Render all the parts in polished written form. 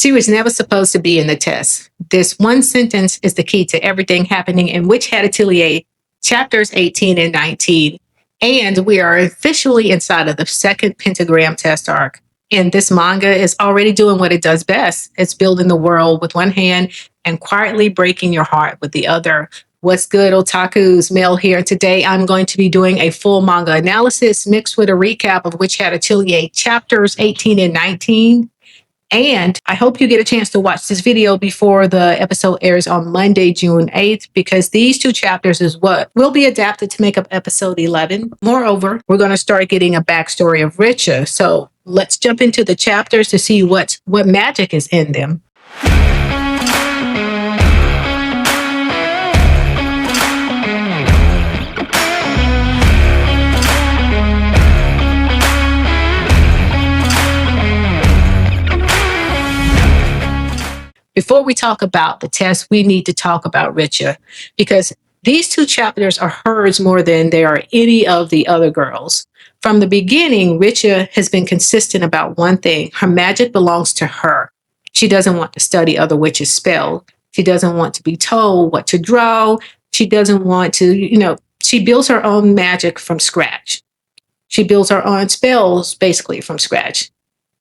She was never supposed to be in the test. This one sentence is the key to everything happening in Witch Hat Atelier, chapters 18 and 19. And we are officially inside of the Second Pentagram Test Arc. And this manga is already doing what it does best. It's building the world with one hand and quietly breaking your heart with the other. What's good, otakus? Mel here. Today, I'm going to be doing a full manga analysis mixed with a recap of Witch Hat Atelier chapters 18 and 19. And I hope you get a chance to watch this video before the episode airs on Monday, June 8th, because these two chapters is what will be adapted to make up episode 11. Moreover, we're going to start getting a backstory of Richeh. So let's jump into the chapters to see what magic is in them. Before we talk about the test, we need to talk about Richeh, because these two chapters are hers more than they are any of the other girls. From the beginning, Richeh has been consistent about one thing. Her magic belongs to her. She doesn't want to study other witches' spells. She doesn't want to be told what to draw. She doesn't want to, she builds her own magic from scratch. She builds her own spells basically from scratch.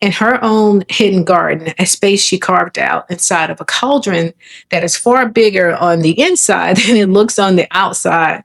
In her own hidden garden, a space she carved out inside of a cauldron that is far bigger on the inside than it looks on the outside.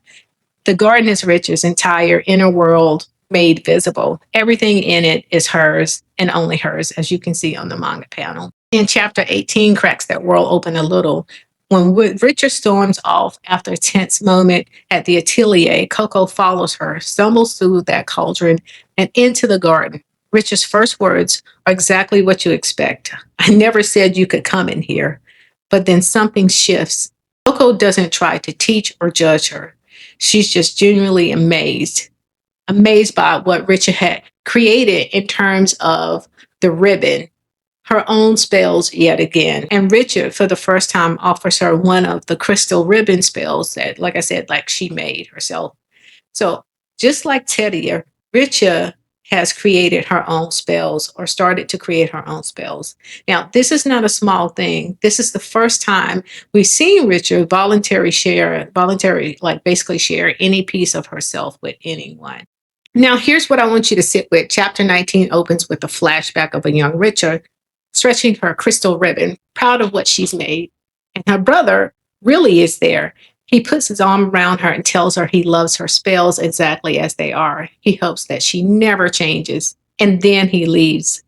The garden is Richeh's entire inner world made visible. Everything in it is hers and only hers, as you can see on the manga panel. In chapter 18 cracks that world open a little. When Richeh storms off after a tense moment at the Atelier, Coco follows her, stumbles through that cauldron and into the garden. Richeh's first words are exactly what you expect. I never said you could come in here. But then something shifts. Coco doesn't try to teach or judge her. She's just genuinely amazed by what Richeh had created in terms of the ribbon, her own spells yet again. And Richeh, for the first time, offers her one of the crystal ribbon spells that, like I said, she made herself. So just like Atelier, Richeh has created her own spells or started to create her own spells. Now, this is not a small thing. This is the first time we've seen Richeh basically share any piece of herself with anyone. Now, here's what I want you to sit with. Chapter 19 opens with a flashback of a young Richeh stretching her crystal ribbon, proud of what she's made. And her brother Rili is there. He puts his arm around her and tells her he loves her spells exactly as they are. He hopes that she never changes. And then he leaves.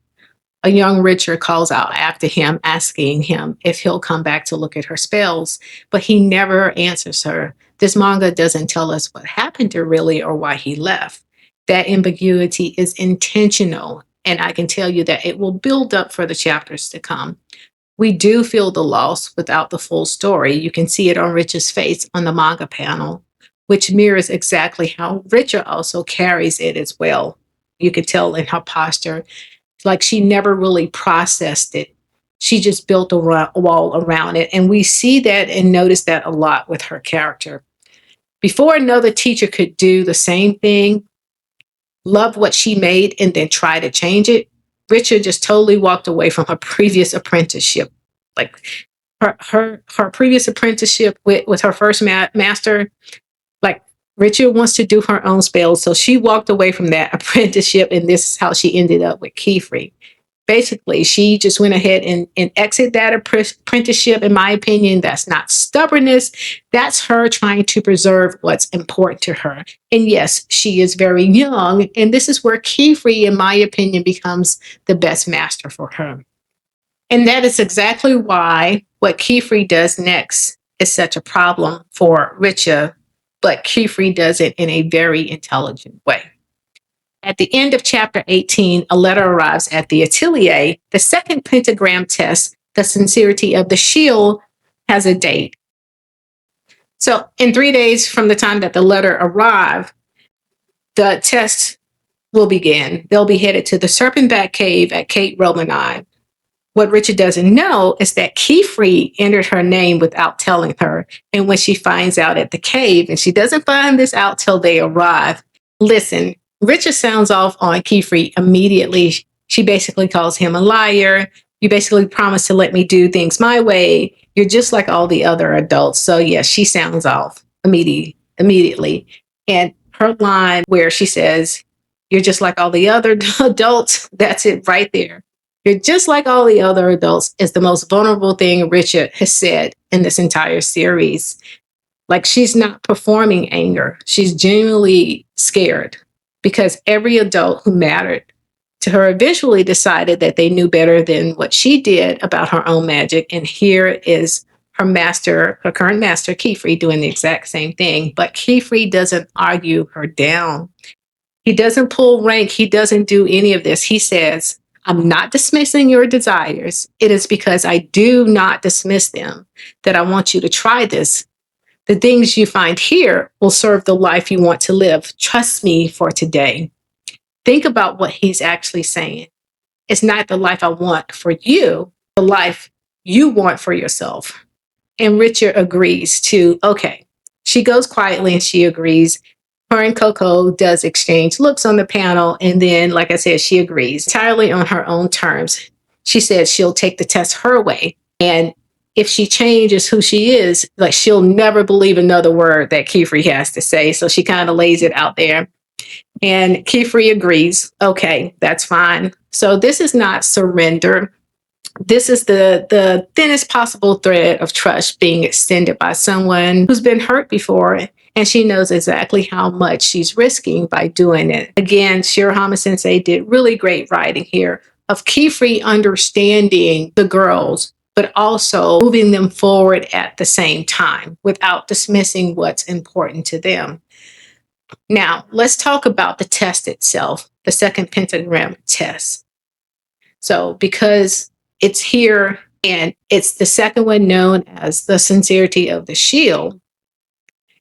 A young Richeh calls out after him, asking him if he'll come back to look at her spells, but he never answers her. This manga doesn't tell us what happened to Rili or why he left. That ambiguity is intentional, and I can tell you that it will build up for the chapters to come. We do feel the loss without the full story. You can see it on Richeh's face on the manga panel, which mirrors exactly how Richeh also carries it as well. You can tell in her posture, like she never really processed it. She just built a wall around it. And we see that and notice that a lot with her character. Before another teacher could do the same thing, love what she made and then try to change it, Richeh just totally walked away from her previous apprenticeship. Like her previous apprenticeship with her first master, like Richeh wants to do her own spells. So she walked away from that apprenticeship, and this is how she ended up with Keyfree. Basically, she just went ahead and exited that apprenticeship. In my opinion, that's not stubbornness. That's her trying to preserve what's important to her. And yes, she is very young. And this is where Keyfree, in my opinion, becomes the best master for her. And that is exactly why what Keyfree does next is such a problem for Richeh, but Keyfree does it in a very intelligent way. At the end of chapter 18, a letter arrives at the Atelier. The second pentagram test, the sincerity of the shield, has a date. So in 3 days from the time that the letter arrived, the test will begin. They'll be headed to the Serpentback Cave at Cape Romani. What Richeh doesn't know is that Keyfree entered her name without telling her. And when she finds out at the cave, and she doesn't find this out till they arrive, listen, Richeh sounds off on Keyfree immediately. She basically calls him a liar. You basically promised to let me do things my way. You're just like all the other adults. So yeah, she sounds off immediately. And her line where she says, you're just like all the other adults, that's it right there. You're just like all the other adults is the most vulnerable thing Richeh has said in this entire series. Like, she's not performing anger. She's genuinely scared because every adult who mattered to her eventually decided that they knew better than what she did about her own magic. And here is her master, her current master, Kefri, doing the exact same thing. But Kefri doesn't argue her down. He doesn't pull rank. He doesn't do any of this. He says, I'm not dismissing your desires. It is because I do not dismiss them that I want you to try this. The things you find here will serve the life you want to live. Trust me for today. Think about what he's actually saying. It's not the life I want for you, the life you want for yourself. And Richeh agrees to, okay. She goes quietly and she agrees. Her and Coco does exchange looks on the panel. And then, like I said, she agrees entirely on her own terms. She says she'll take the test her way. And if she changes who she is, like, she'll never believe another word that Kefri has to say. So she kind of lays it out there. And Kefri agrees. Okay, that's fine. So this is not surrender. This is the thinnest possible thread of trust being extended by someone who's been hurt before. And she knows exactly how much she's risking by doing it. Again, Shirahama Sensei did really great writing here of Kefri understanding the girls, but also moving them forward at the same time without dismissing what's important to them. Now, let's talk about the test itself, the Second Pentagram Test. So, because it's here and it's the second one known as the Sincerity of the Shield,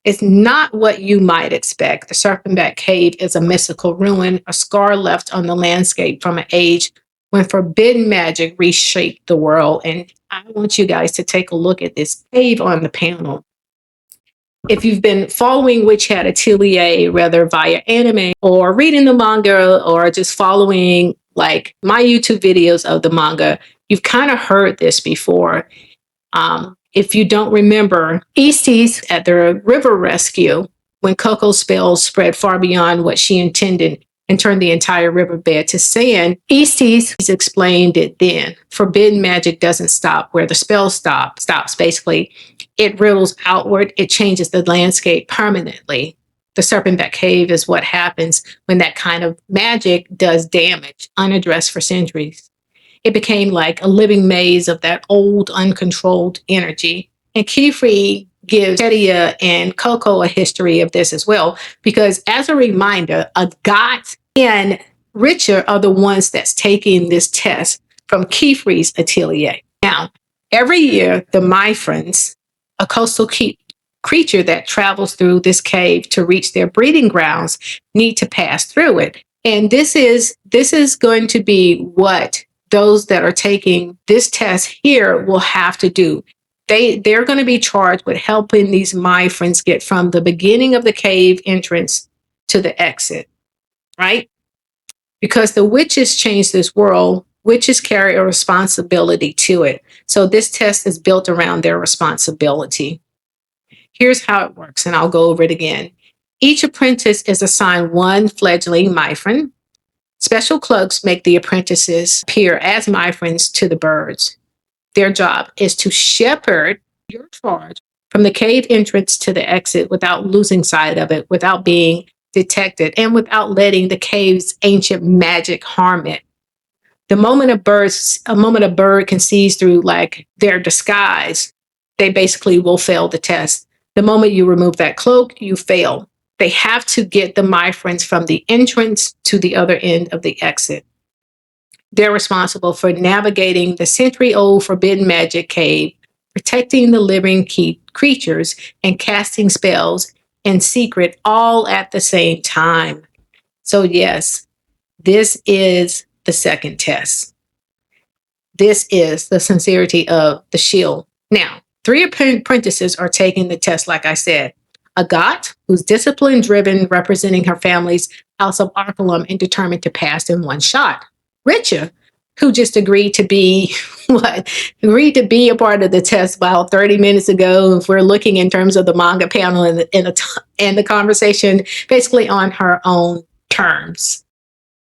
it's not what you might expect. The Serpentback Cave is a mystical ruin, a scar left on the landscape from an age when forbidden magic reshaped the world. And I want you guys to take a look at this cave on the panel. If you've been following Witch Hat Atelier, whether via anime or reading the manga or just following like my YouTube videos of the manga, you've kind of heard this before. If you don't remember, Easties at the river rescue, when Coco's spells spread far beyond what she intended and turned the entire riverbed to sand, Easties explained it then. Forbidden magic doesn't stop where the spell stops basically. It riddles outward. It changes the landscape permanently. The Serpentback Cave is what happens when that kind of magic does damage unaddressed for centuries. It became like a living maze of that old, uncontrolled energy. And Kefri gives Tedia and Coco a history of this as well, because as a reminder, Agott and Richeh are the ones that's taking this test from Kefri's Atelier. Now, every year, the myrphons, a coastal creature that travels through this cave to reach their breeding grounds, need to pass through it. And this is going to be what those that are taking this test here will have to do. They're going to be charged with helping these myrphons get from the beginning of the cave entrance to the exit, right? Because the witches changed this world, witches carry a responsibility to it. So this test is built around their responsibility. Here's how it works, and I'll go over it again. Each apprentice is assigned one fledgling myrphon. Special cloaks make the apprentices appear as myrphons to the birds. Their job is to shepherd your charge from the cave entrance to the exit without losing sight of it, without being detected, and without letting the cave's ancient magic harm it. The moment a bird can see through like their disguise, they basically will fail the test. The moment you remove that cloak, you fail. They have to get the myrphons from the entrance to the other end of the exit. They're responsible for navigating the century-old forbidden magic cave, protecting the living creatures, and casting spells in secret all at the same time. So yes, this is the second test. This is the Sincerity of the Shield. Now, 3 apprentices are taking the test, like I said. Agott, who's discipline-driven, representing her family's house of Arculum and determined to pass in one shot. Richeh, who just agreed to be agreed to be a part of the test about 30 minutes ago. If we're looking in terms of the manga panel and the conversation, basically on her own terms.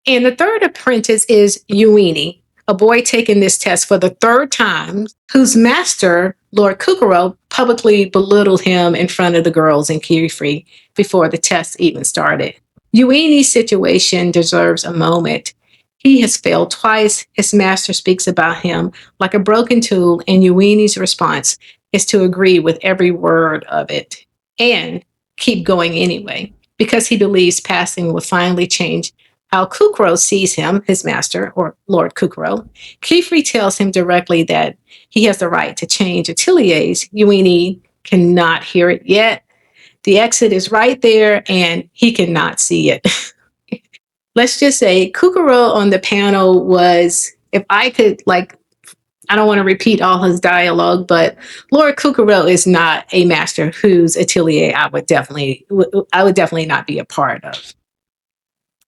And the third apprentice is Euini, a boy taking this test for the third time, whose master, Lord Kukuro, publicly belittled him in front of the girls in Kiri before the test even started. Euini's situation deserves a moment. He has failed twice. His master speaks about him like a broken tool, and Euini's response is to agree with every word of it and keep going anyway, because he believes passing will finally change how Kukuro sees him, his master, or Lord Kukuro. Kifri tells him directly that he has the right to change Atelier's. Euini cannot hear it yet. The exit is right there, and he cannot see it. Let's just say Kukuro on the panel was, if I could, I don't want to repeat all his dialogue, but Lord Kukuro is not a master whose atelier I would definitely not be a part of.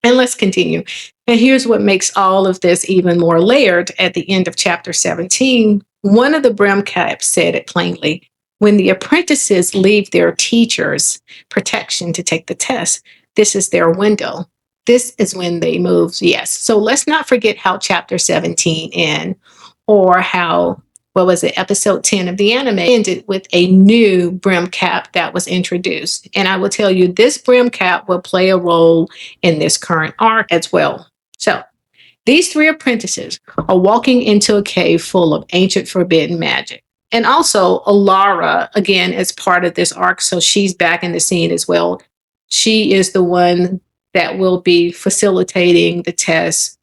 And let's continue. And here's what makes all of this even more layered. At the end of chapter 17, one of the brim caps said it plainly: when the apprentices leave their teacher's protection to take the test, this is their window. This is when they move. Yes. So let's not forget how chapter 17 ended, or how, episode 10 of the anime ended with a new brim cap that was introduced. And I will tell you, this brim cap will play a role in this current arc as well. So these three apprentices are walking into a cave full of ancient forbidden magic. And also Alara, again, is part of this arc. So she's back in the scene as well. She is the one that will be facilitating the test.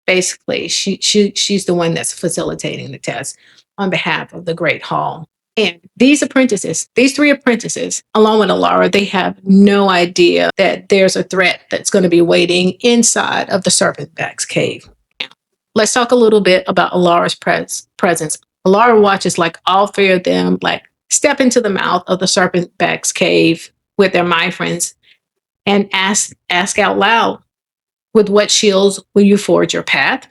Basically, she's the one that's facilitating the test on behalf of the Great Hall. And these three apprentices, along with Alara, they have no idea that there's a threat that's going to be waiting inside of the Serpentback Cave. Now, let's talk a little bit about Alara's presence. Alara watches all three of them step into the mouth of the Serpentback Cave with their myrphons and ask out loud, with what shields will you forge your path?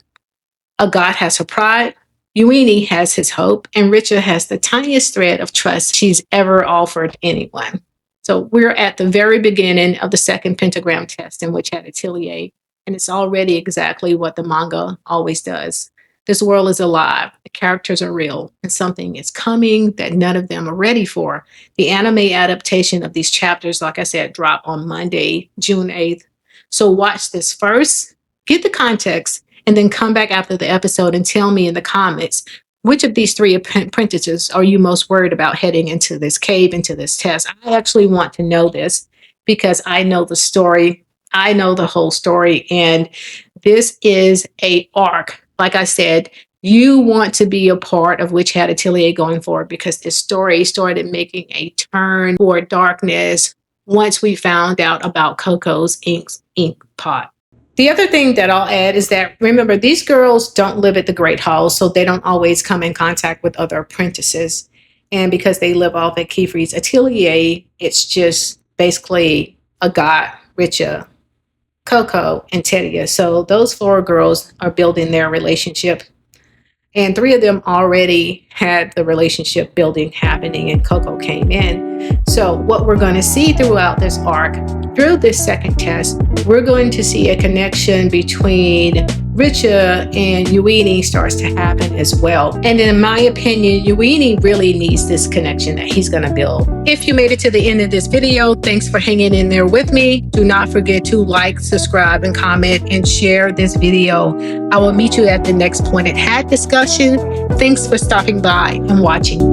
Agott has her pride, Euini has his hope, and Richeh has the tiniest thread of trust she's ever offered anyone. So we're at the very beginning of the second pentagram test, in which had Atelier, and it's already exactly what the manga always does. This world is alive, the characters are real, and something is coming that none of them are ready for. The anime adaptation of these chapters, like I said, drop on Monday, June 8th. So watch this first, get the context, and then come back after the episode and tell me in the comments, which of these three apprentices are you most worried about heading into this cave, into this test? I actually want to know this because I know the story. I know the whole story, and this is a arc. Like I said, you want to be a part of which had Atelier going forward, because this story started making a turn for darkness once we found out about Coco's ink pot. The other thing that I'll add is that, remember, these girls don't live at the Great Hall, so they don't always come in contact with other apprentices. And because they live off at Kifri's atelier, it's just basically Agott, Richeh, Coco, and Tedia. So those four girls are building their relationship. And three of them already had the relationship building happening, and Coco came in. So what we're going to see throughout this arc, through this second test, we're going to see a connection between Richeh and Euini starts to happen as well. And in my opinion, Euini really needs this connection that he's going to build. If you made it to the end of this video, thanks for hanging in there with me. Do not forget to like, subscribe, and comment, and share this video. I will meet you at the next Pointed Hat discussion. Thanks for stopping by and watching.